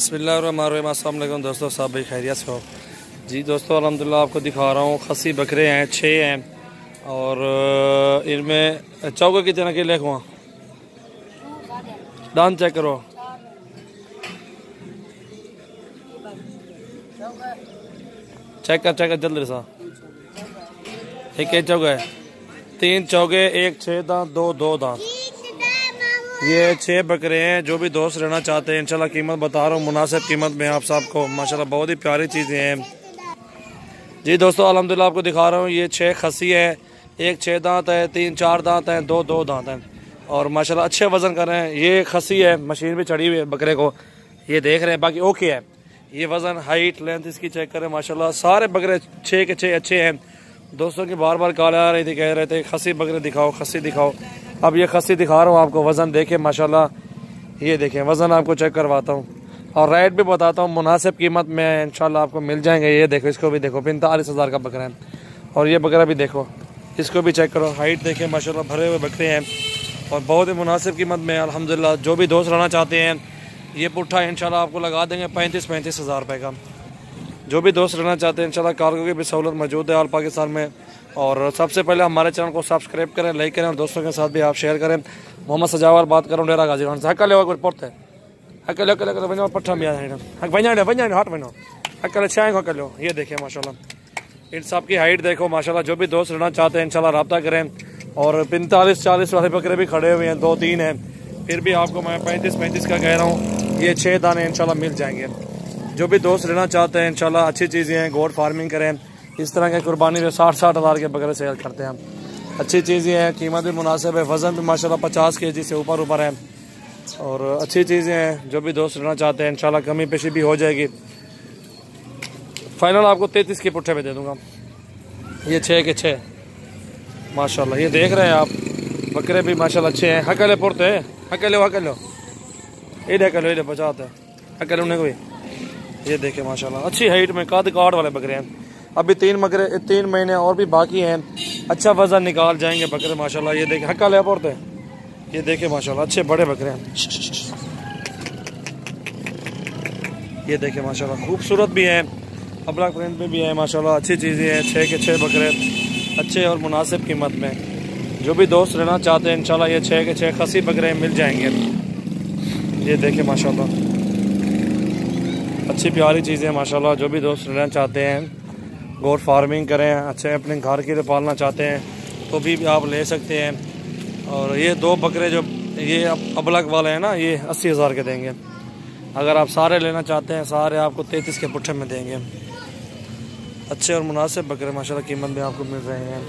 बिस्मिल्लाहिर्रहमानिर्रहीम। अस्सलाम वालेकुम दोस्तों, सब भाई खैरियत से हो जी। दोस्तों अल्हम्दुलिल्लाह आपको दिखा रहा हूँ खसी बकरे हैं, 6 हैं और इनमें चौके कितने के लेख हुआ डांस चेक करो। चेक कर जल्दी सा। एक चौके, 3 चौके, 1 6 दांत, 2 दांत। ये 6 बकरे हैं। जो भी दोस्त रहना चाहते हैं इंशाल्लाह कीमत बता रहा हूँ मुनासिब कीमत में आप सबको। माशाल्लाह बहुत ही प्यारी चीज़ें हैं जी। दोस्तों अल्हम्दुलिल्लाह आपको दिखा रहा हूँ ये 6 खसी है। 1 6 दांत है, 3 4 दांत हैं, 2 दांत हैं और माशाल्लाह अच्छे वज़न कर रहे हैं। ये खसी है, मशीन भी चढ़ी हुई है बकरे को, ये देख रहे हैं। बाकी ओके है। ये वज़न हाइट लेंथ इसकी चेक करें। माशाल्लाह सारे बकरे 6 के 6 अच्छे हैं। दोस्तों की बार बार कॉल आ रही थी, कह रहे थे खसी बकरे दिखाओ, खसी दिखाओ। अब ये खसी दिखा रहा हूँ आपको। वज़न देखें माशाल्लाह, ये देखें वज़न आपको चेक करवाता हूँ और रेट भी बताता हूँ। मुनासिब कीमत में इंशाल्लाह आपको मिल जाएंगे। ये देखो, इसको भी देखो, 45,000 का बकरा है। और ये बकरा भी देखो, इसको भी चेक करो। हाइट देखें माशाल्लाह, भरे हुए बकरे हैं और बहुत ही मुनासिब कीमत में अल्हम्दुलिल्लाह। जो भी दोस्त रहना चाहते हैं ये पुट्ठा इंशाल्लाह आपको लगा देंगे 35,000 रुपये का। जो भी दोस्त रहना चाहते हैं इंशाल्लाह कार्गो की भी सहूलत मौजूद है ऑल पाकिस्तान में। और सबसे पहले हमारे चैनल को सब्सक्राइब करें, लाइक करें और दोस्तों के साथ भी आप शेयर करें। मोहम्मद सजावर बात करूँ, डेरा गाजी हकल पड़ते पट्ठा भी हट बनो हकल छाएँ हकल। ये देखें माशाल्लाह इन सब की हाइट देखो माशाल्लाह। जो भी दोस्त रहना चाहते हैं इंशाल्लाह रब्ता करें। और 45-40 वाले बकरे भी खड़े हुए हैं, 2-3 हैं। फिर भी आपको मैं 35 का कह रहा हूँ। ये 6 दाने इंशाल्लाह मिल जाएंगे। जो भी दोस्त रहना चाहते हैं इंशाल्लाह अच्छी चीज़ें हैं। गोट फार्मिंग करें, इस तरह के कुर्बानी में 60-60 हज़ार के बकरे सेल करते हैं हम। अच्छी चीज़ें हैं, कीमत भी मुनासिब है, वज़न भी माशाल्लाह 50 kg से ऊपर है और अच्छी चीज़ें हैं। जो भी दोस्त रहना चाहते हैं इंशाल्लाह कमी पेशी भी हो जाएगी। फाइनल आपको 33 के पुट्ठे पे दे दूँगा। ये 6 के 6 माशाल्लाह। ये देख रहे हैं आप बकरे भी माशाल्लाह अच्छे हैं। हकले पुरते हैं, हकलो ये बचाते हैं हकले उन्हें कोई। ये देखे माशाल्लाह अच्छी हाइट में काद काट वाले बकरे हैं। अभी 3 महीने और भी बाकी हैं। अच्छा वज़न निकाल जाएंगे बकरे माशाल्लाह। ये देखे हक्का ले पड़ते हैं। ये देखे माशाल्लाह अच्छे बड़े बकरे हैं। ये देखे माशाल्लाह खूबसूरत भी हैं, अबलग प्रिंट में भी है माशाल्लाह। अच्छी चीज़ें हैं। 6 के 6 बकरे अच्छे और मुनासिब कीमत में। जो भी दोस्त रहना चाहते हैं इंशाल्लाह ये 6 के 6 खसी बकरे मिल जाएंगे। ये देखे माशाल्लाह अच्छी प्यारी चीज़ें माशाल्लाह। जो भी दोस्त रहना चाहते हैं गोट फार्मिंग करें, अच्छे अपने घर के लिए पालना चाहते हैं तो भी आप ले सकते हैं। और ये 2 बकरे जो ये अबलग वाले हैं ना, ये 80,000 के देंगे। अगर आप सारे लेना चाहते हैं सारे आपको 33 के पुट्ठे में देंगे। अच्छे और मुनासिब बकरे माशाल्लाह कीमत में आपको मिल रहे हैं।